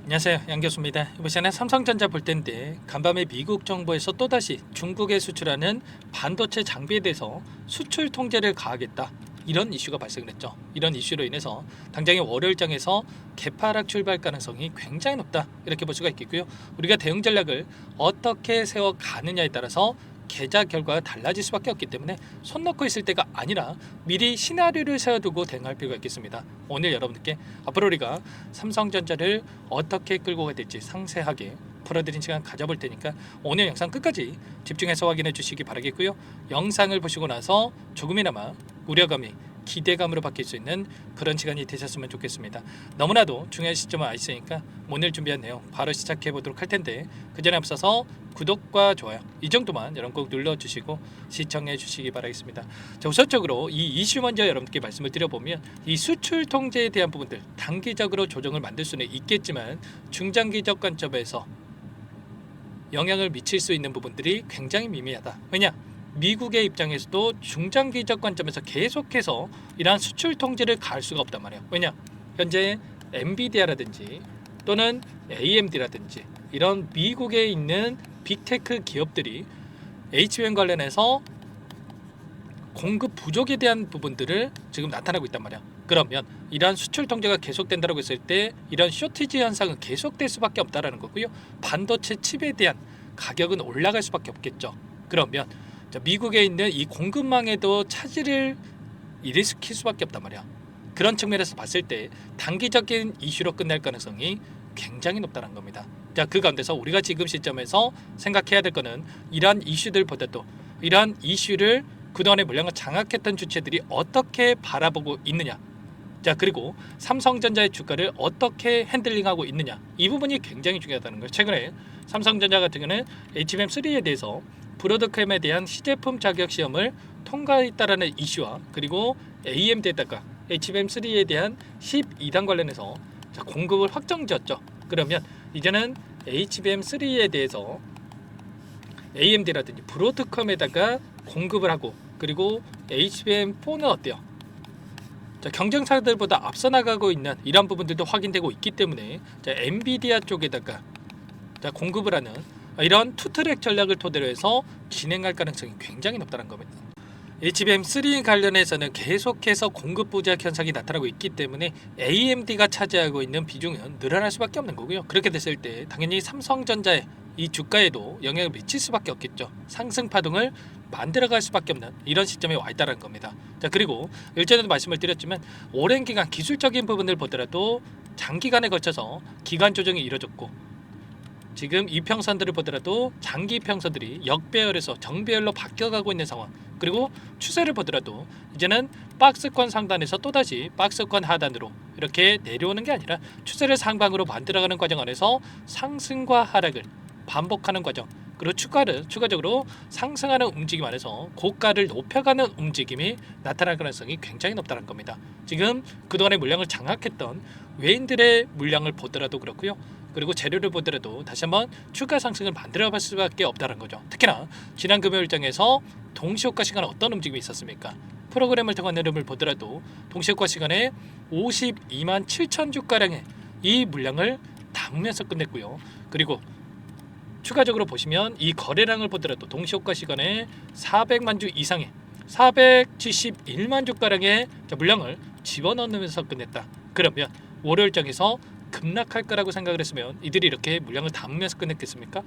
안녕하세요, 양 교수입니다. 이번 시간에 삼성전자 볼 텐데 간밤에 미국 정부에서 또다시 중국에 수출하는 반도체 장비에 대해서 수출 통제를 가하겠다, 이런 이슈가 발생을 했죠. 이런 이슈로 인해서 당장의 월요일장에서 개파락 출발 가능성이 굉장히 높다, 이렇게 볼 수가 있겠고요. 우리가 대응 전략을 어떻게 세워 가느냐에 따라서 계좌 결과가 달라질 수밖에 없기 때문에 손 놓고 있을 때가 아니라 미리 시나리오를 세워두고 대응할 필요가 있겠습니다. 오늘 여러분들께 앞으로 우리가 삼성전자를 어떻게 끌고 가야 될지 상세하게 풀어드린 시간 가져볼 테니까 오늘 영상 끝까지 집중해서 확인해 주시기 바라겠고요. 영상을 보시고 나서 조금이나마 우려감이 기대감으로 바뀔 수 있는 그런 시간이 되셨으면 좋겠습니다. 너무나도 중요한 시점은 와 있으니까 오늘 준비한 내용 바로 시작해 보도록 할 텐데, 그 전에 앞서서 구독과 좋아요 이 정도만 여러분 꼭 눌러주시고 시청해 주시기 바라겠습니다. 자, 우선적으로 이 이슈 먼저 여러분께 말씀을 드려보면, 이 수출 통제에 대한 부분들 단기적으로 조정을 만들 수는 있겠지만 중장기적 관점에서 영향을 미칠 수 있는 부분들이 굉장히 미미하다. 왜냐? 미국의 입장에서도 중장기적 관점에서 계속해서 이러한 수출 통제를 가할 수가 없단 말이에요. 왜냐? 현재 엔비디아라든지 또는 AMD라든지 이런 미국에 있는 빅테크 기업들이 HBM 관련해서 공급 부족에 대한 부분들을 지금 나타나고 있단 말이야. 그러면 이러한 수출 통제가 계속된다고 했을 때 이런 쇼티지 현상은 계속될 수밖에 없다라는 거고요. 반도체 칩에 대한 가격은 올라갈 수밖에 없겠죠. 그러면 미국에 있는 이 공급망에도 차질을 일으킬 수밖에 없단 말이야. 그런 측면에서 봤을 때 단기적인 이슈로 끝날 가능성이 굉장히 높다는 겁니다. 자, 그 가운데서 우리가 지금 시점에서 생각해야 될 거는 이러한 이슈들보다도 이러한 이슈를 그동안의 물량을 장악했던 주체들이 어떻게 바라보고 있느냐, 자, 그리고 삼성전자의 주가를 어떻게 핸들링하고 있느냐, 이 부분이 굉장히 중요하다는 거예요. 최근에 삼성전자 같은 경우는 HBM3에 대해서 브로드캠에 대한 시제품 자격 시험을 통과했다라는 이슈와, 그리고 AMD에다가 HBM3에 대한 12단 관련해서 공급을 확정지었죠. 그러면 이제는 HBM3에 대해서 AMD라든지 브로드컴에다가 공급을 하고, 그리고 HBM4는 어때요? 자, 경쟁사들보다 앞서 나가고 있는 이런 부분들도 확인되고 있기 때문에 엔비디아 쪽에다가 공급을 하는 이런 투트랙 전략을 토대로 해서 진행할 가능성이 굉장히 높다는 겁니다. HBM3 관련해서는 계속해서 공급 부족 현상이 나타나고 있기 때문에 AMD가 차지하고 있는 비중은 늘어날 수밖에 없는 거고요. 그렇게 됐을 때 당연히 삼성전자의 이 주가에도 영향을 미칠 수밖에 없겠죠. 상승 파동을 만들어갈 수밖에 없는 이런 시점에 와 있다는 겁니다. 자, 그리고 일전에도 말씀을 드렸지만 오랜 기간 기술적인 부분을 보더라도 장기간에 걸쳐서 기간 조정이 이루어졌고, 지금 이평선들을 보더라도 장기 이평선들이 역배열에서 정배열로 바뀌어가고 있는 상황, 그리고 추세를 보더라도 이제는 박스권 상단에서 또다시 박스권 하단으로 이렇게 내려오는 게 아니라 추세를 상방으로 만들어가는 과정 안에서 상승과 하락을 반복하는 과정, 그리고 추가적으로 상승하는 움직임 안에서 고가를 높여가는 움직임이 나타날 가능성이 굉장히 높다는 겁니다. 지금 그동안의 물량을 장악했던 외인들의 물량을 보더라도 그렇고요. 그리고 재료를 보더라도 다시 한번 추가 상승을 만들어갈 수밖에 없다는 거죠. 특히나 지난 금요일장에서 동시효과 시간에 어떤 움직임이 있었습니까? 프로그램을 통한 흐름을 보더라도 동시효과 시간에 52만 7천 주가량의 이 물량을 담으면서 끝냈고요. 그리고 추가적으로 보시면 이 거래량을 보더라도 동시효과 시간에 400만 주 이상의 471만 주가량의 물량을 집어넣으면서 끝냈다. 그러면 월요일장에서 급락할 거라고 생각을 했으면 이들이 이렇게 물량을 담으면서 끝냈겠습니까?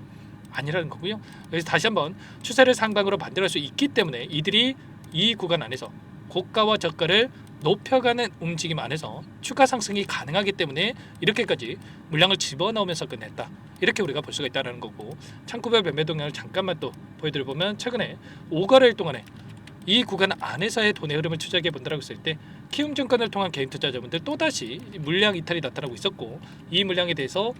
아니라는 거고요. 그래서 다시 한번 추세를 상방으로 만들어갈 수 있기 때문에 이들이 이 구간 안에서 고가와 저가를 높여가는 움직임 안에서 추가 상승이 가능하기 때문에 이렇게까지 물량을 집어넣으면서 끝냈다, 이렇게 우리가 볼 수가 있다는 거고, 창구별 매매 동향을 잠깐만 또 보여드려보면 최근에 5거래일 동안에 이 구간 안에서의 돈의 흐름을 추적해 본다고 했을 때 키움증권을 통한 개인 투자자분들 또다시 물량 이탈이 나타나고 있었고, 이 물량에 대해서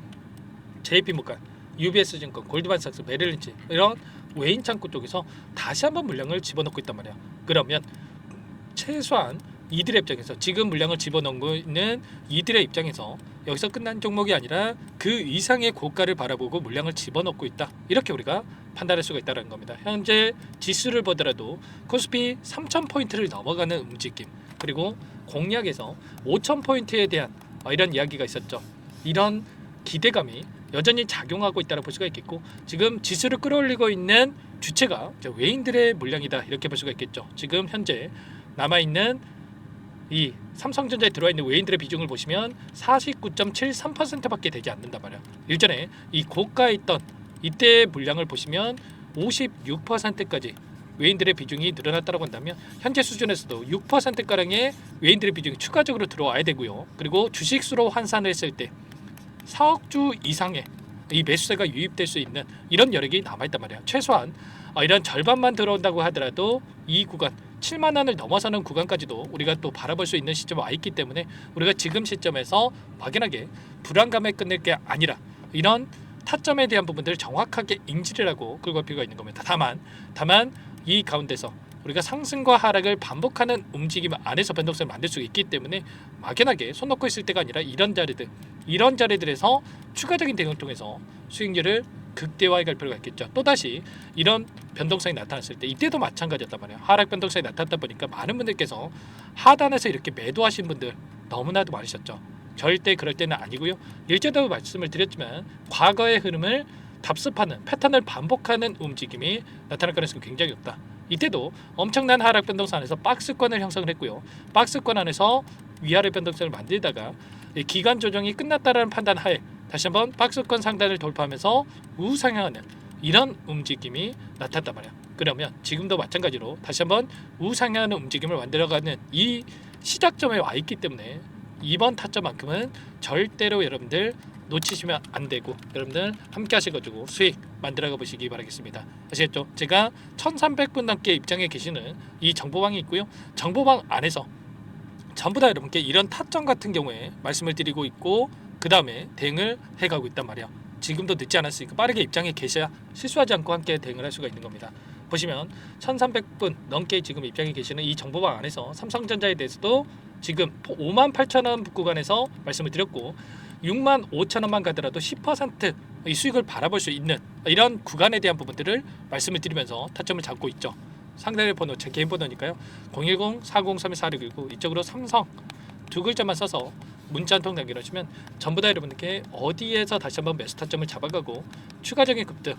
JP모간, UBS증권, 골드만삭스, 메릴린치 이런 외인 창구 쪽에서 다시 한번 물량을 집어넣고 있단 말이야. 그러면 최소한 이들의 입장에서 지금 물량을 집어넣고 있는 이들의 입장에서 여기서 끝난 종목이 아니라 그 이상의 고가를 바라보고 물량을 집어넣고 있다, 이렇게 우리가 판단할 수가 있다는 겁니다. 현재 지수를 보더라도 코스피 3000포인트를 넘어가는 움직임, 그리고 공략에서 5000포인트에 대한 이런 이야기가 있었죠. 이런 기대감이 여전히 작용하고 있다고 볼 수가 있겠고, 지금 지수를 끌어올리고 있는 주체가 외인들의 물량이다 이렇게 볼 수가 있겠죠. 지금 현재 남아있는 이 삼성전자에 들어와 있는 외인들의 비중을 보시면 49.73%밖에 되지 않는단 말이야. 일전에 이 고가에 있던 이때의 물량을 보시면 56%까지 외인들의 비중이 늘어났다고 한다면, 현재 수준에서도 6%가량의 외인들의 비중이 추가적으로 들어와야 되고요. 그리고 주식수로 환산했을 때 4억 주 이상의 이 매수세가 유입될 수 있는 이런 여력이 남아있단 말이야. 최소한 이런 절반만 들어온다고 하더라도 이 구간 7만 원을 넘어서는 구간까지도 우리가 또 바라볼 수 있는 시점에 와 있기 때문에, 우리가 지금 시점에서 막연하게 불안감에 끝낼 게 아니라 이런 타점에 대한 부분들을 정확하게 인지를 하고 끌고 갈 필요가 있는 겁니다. 다만 이 가운데서 우리가 상승과 하락을 반복하는 움직임 안에서 변동성을 만들 수 있기 때문에, 막연하게 손 놓고 있을 때가 아니라 이런 자리들에서 추가적인 대응을 통해서 수익률을 극대화해 갈 필요가 있겠죠. 또다시 이런 변동성이 나타났을 때 이때도 마찬가지였단 말이에요. 하락 변동성이 나타났다 보니까 많은 분들께서 하단에서 이렇게 매도하신 분들 너무나도 많으셨죠. 절대 그럴 때는 아니고요. 일제도 말씀을 드렸지만 과거의 흐름을 답습하는 패턴을 반복하는 움직임이 나타날 가능성이 굉장히 높다. 이때도 엄청난 하락 변동성 안에서 박스권을 형성을 했고요. 박스권 안에서 위아래 변동성을 만들다가 기간 조정이 끝났다라는 판단 하에 다시 한번 박스권 상단을 돌파하면서 우상향하는 이런 움직임이 나타났단 말이야. 그러면 지금도 마찬가지로 다시 한번 우상향하는 움직임을 만들어가는 이 시작점에 와 있기 때문에 이번 타점만큼은 절대로 여러분들 놓치시면 안 되고, 여러분들 함께 하셔가지고 수익 만들어가 보시기 바라겠습니다. 아시겠죠? 제가 1300분 넘게 입장해 계시는 이 정보방이 있고요. 정보방 안에서 전부 다 여러분께 이런 타점 같은 경우에 말씀을 드리고 있고, 그 다음에 대응을 해가고 있단 말이야. 지금도 늦지 않았으니까 빠르게 입장해 계셔야 실수하지 않고 함께 대응을 할 수가 있는 겁니다. 보시면 1300분 넘게 지금 입장해 계시는 이 정보방 안에서 삼성전자에 대해서도 지금 58,000원 구간에서 말씀을 드렸고, 65,000원만 가더라도 10% 이 수익을 바라볼 수 있는 이런 구간에 대한 부분들을 말씀을 드리면서 타점을 잡고 있죠. 상대의 번호 제 개인 번호니까요. 010-403-4619 이쪽으로 삼성 두 글자만 써서 문자 한 통 남겨주시면 전부 다 여러분들께 어디에서 다시 한번 매수 타점을 잡아가고 추가적인 급등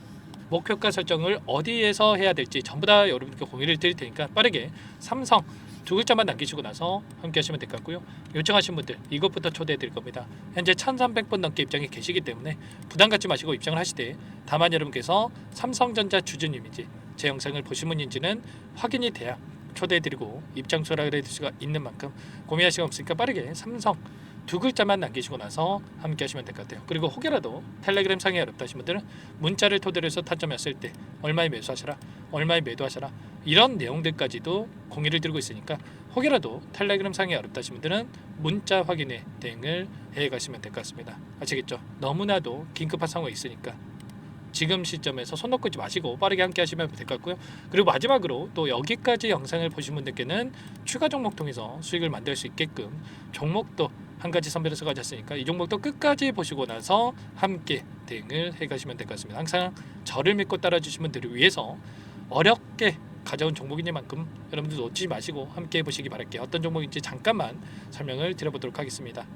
목표가 설정을 어디에서 해야 될지 전부 다 여러분께 공유를 드릴 테니까 빠르게 삼성 두 글자만 남기시고 나서 함께 하시면 될 것 같고요. 요청하신 분들 이것부터 초대해 드릴 겁니다. 현재 1300번 넘게 입장이 계시기 때문에 부담 갖지 마시고 입장을 하시되, 다만 여러분께서 삼성전자 주주님인지 제 영상을 보신 분인지는 확인이 돼야 초대해 드리고 입장 수락을 해드릴 수가 있는 만큼 고민할 시간 없으니까 빠르게 삼성 두 글자만 남기시고 나서 함께 하시면 될 것 같아요. 그리고 혹여라도 텔레그램 상에 어렵다 하신 분들은 문자를 토대로 해서 타점했을 때 얼마에 매수하셔라, 얼마에 매도하셔라, 이런 내용들까지도 공유를 드리고 있으니까 혹여라도 텔레그램 상에 어렵다 하신 분들은 문자 확인에 대응을 해 가시면 될 것 같습니다. 아시겠죠? 너무나도 긴급한 상황이 있으니까 지금 시점에서 손 놓고 있지 마시고 빠르게 함께 하시면 될 것 같고요. 그리고 마지막으로 또 여기까지 영상을 보신 분들께는 추가 종목 통해서 수익을 만들 수 있게끔 종목도 한 가지 선별해서 가졌으니까 이 종목도 끝까지 보시고 나서 함께 대응을 해 가시면 될 것 같습니다. 항상 저를 믿고 따라주신 분들을 위해서 어렵게 가져온 종목이니만큼 여러분들 놓치지 마시고 함께 해보시기 바랄게요. 어떤 종목인지 잠깐만 설명을 드려보도록 하겠습니다.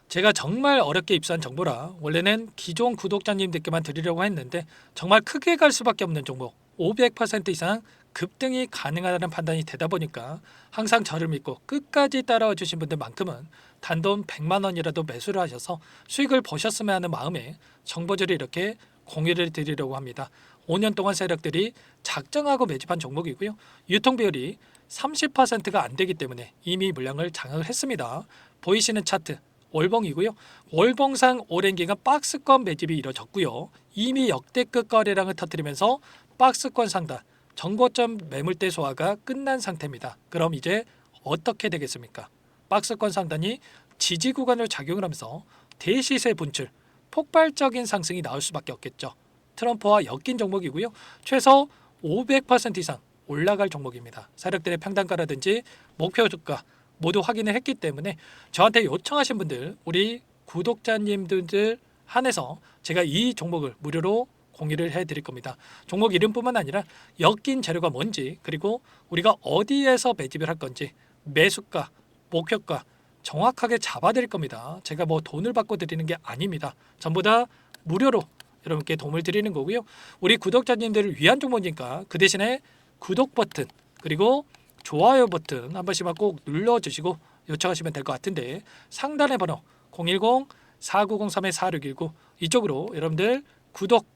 제가 정말 어렵게 입수한 정보라 원래는 기존 구독자님들께만 드리려고 했는데 정말 크게 갈 수밖에 없는 종목, 500% 이상 급등이 가능하다는 판단이 되다 보니까 항상 저를 믿고 끝까지 따라와 주신 분들만큼은 단돈 100만 원이라도 매수를 하셔서 수익을 보셨으면 하는 마음에 정보들을 이렇게 공유를 드리려고 합니다. 5년 동안 세력들이 작정하고 매집한 종목이고요. 유통 비율이 30%가 안 되기 때문에 이미 물량을 장악을 했습니다. 보이시는 차트 월봉이고요. 월봉상 오랜 기간 박스권 매집이 이뤄졌고요. 이미 역대급 거래량을 터뜨리면서 박스권 상단 정고점 매물대 소화가 끝난 상태입니다. 그럼 이제 어떻게 되겠습니까? 박스권 상단이 지지 구간을 작용을 하면서 대시세 분출, 폭발적인 상승이 나올 수밖에 없겠죠. 트럼프와 엮인 종목이고요. 최소 500% 이상 올라갈 종목입니다. 세력들의 평단가라든지 목표 주가 모두 확인을 했기 때문에 저한테 요청하신 분들, 우리 구독자님들 한해서 제가 이 종목을 무료로 공유를 해드릴 겁니다. 종목 이름뿐만 아니라 엮인 재료가 뭔지, 그리고 우리가 어디에서 매집을 할 건지, 매수가, 목표가 정확하게 잡아드릴 겁니다. 제가 뭐 돈을 받고 드리는 게 아닙니다. 전부 다 무료로 여러분께 도움을 드리는 거고요. 우리 구독자님들을 위한 정보니까 그 대신에 구독 버튼 그리고 좋아요 버튼 한 번씩만 꼭 눌러주시고 요청하시면 될 것 같은데 상단의 번호 010-4903-4619 이쪽으로 여러분들 구독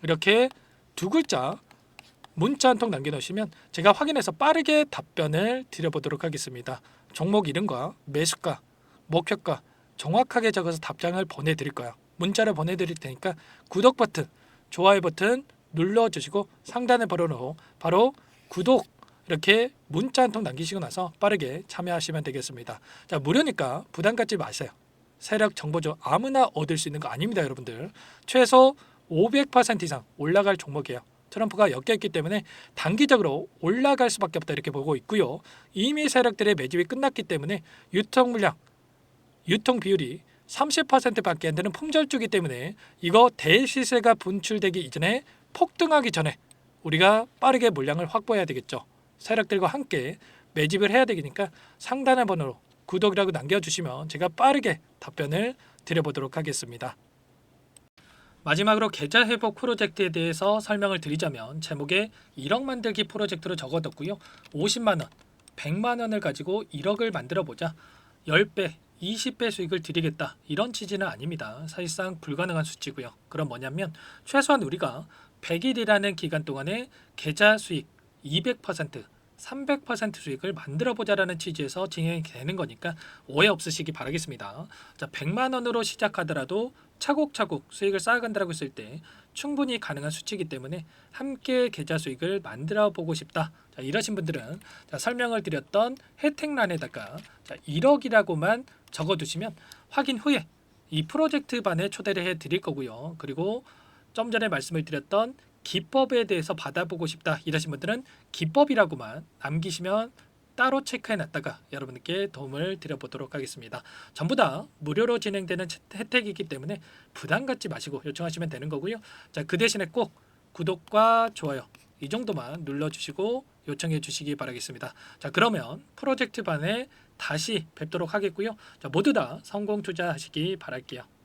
이렇게 두 글자 문자 한 통 남겨놓으시면 제가 확인해서 빠르게 답변을 드려보도록 하겠습니다. 종목 이름과 매수가, 목표가 정확하게 적어서 답장을 보내드릴 거예요. 문자를 보내드릴 테니까 구독 버튼, 좋아요 버튼 눌러주시고 상단의 번호로 바로 구독 이렇게 문자 한 통 남기시고 나서 빠르게 참여하시면 되겠습니다. 자, 무료니까 부담 갖지 마세요. 세력 정보죠. 아무나 얻을 수 있는 거 아닙니다, 여러분들. 최소 500% 이상 올라갈 종목이에요. 트럼프가 엮여있기 때문에 단기적으로 올라갈 수밖에 없다 이렇게 보고 있고요. 이미 세력들의 매집이 끝났기 때문에 유통 물량, 유통 비율이 30%밖에 안 되는 품절주기 때문에 이거 대시세가 분출되기 이전에 폭등하기 전에 우리가 빠르게 물량을 확보해야 되겠죠. 세력들과 함께 매집을 해야 되니까 상단의 번호로 구독이라고 남겨주시면 제가 빠르게 답변을 드려보도록 하겠습니다. 마지막으로 계좌 회복 프로젝트에 대해서 설명을 드리자면 제목에 1억 만들기 프로젝트로 적어뒀고요. 50만 원, 100만 원을 가지고 1억을 만들어 보자. 10배, 20배 수익을 드리겠다. 이런 취지는 아닙니다. 사실상 불가능한 수치고요. 그럼 뭐냐면 최소한 우리가 100일이라는 기간 동안에 계좌 수익 200%, 300% 수익을 만들어 보자라는 취지에서 진행이 되는 거니까 오해 없으시기 바라겠습니다. 자, 100만 원으로 시작하더라도 차곡차곡 수익을 쌓아간다고 했을 때 충분히 가능한 수치이기 때문에 함께 계좌 수익을 만들어 보고 싶다. 자, 이러신 분들은 자, 설명을 드렸던 혜택란에다가 1억이라고만 적어두시면 확인 후에 이 프로젝트 반에 초대를 해 드릴 거고요. 그리고 좀 전에 말씀을 드렸던 기법에 대해서 받아보고 싶다 이러신 분들은 기법이라고만 남기시면 따로 체크해 놨다가 여러분께 도움을 드려보도록 하겠습니다. 전부 다 무료로 진행되는 혜택이기 때문에 부담 갖지 마시고 요청하시면 되는 거고요. 자, 그 대신에 꼭 구독과 좋아요 이 정도만 눌러주시고 요청해 주시기 바라겠습니다. 자, 그러면 프로젝트 반에 다시 뵙도록 하겠고요. 자, 모두 다 성공 투자하시기 바랄게요.